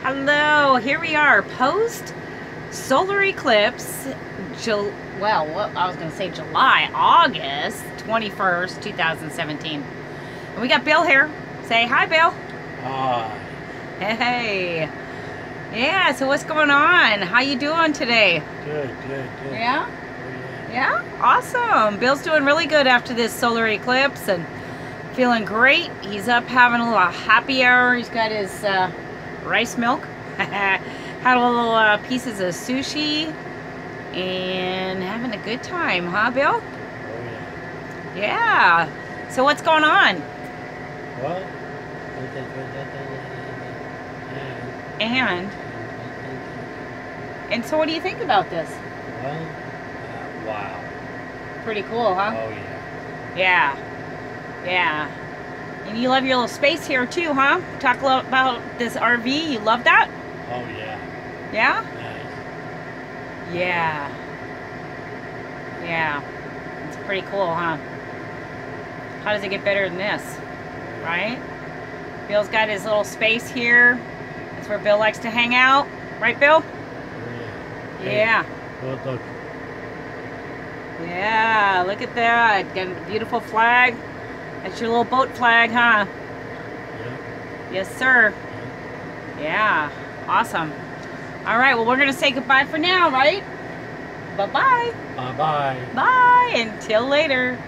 Hello, here we are, post solar eclipse, August 21st, 2017. And we got Bill here. Say hi, Bill. Hi. Hey. Yeah, so what's going on? How you doing today? Good. Yeah? Oh, Yeah? Awesome. Bill's doing really good after this solar eclipse and feeling great. He's up having a little happy hour. He's got his rice milk. Had a little pieces of sushi and having a good time, huh, Bill? Oh, yeah. Yeah. So what's going on? Well, And so what do you think about this? well, wow. Pretty cool, huh? Oh, yeah. Yeah. And you love your little space here too, huh? Talk a little about this RV. You love that? Oh, yeah. Yeah? Nice. Yeah. It's pretty cool, huh? How does it get better than this? Right? Bill's got his little space here. That's where Bill likes to hang out. Right, Bill? Oh, yeah. Yeah. Well, look. Yeah, look at that. Got a beautiful flag. That's your little boat flag, huh? Yeah. Yes, sir. Yeah. Awesome. All right, well, we're going to say goodbye for now, right? Bye-bye. Bye-bye. Bye. Until later.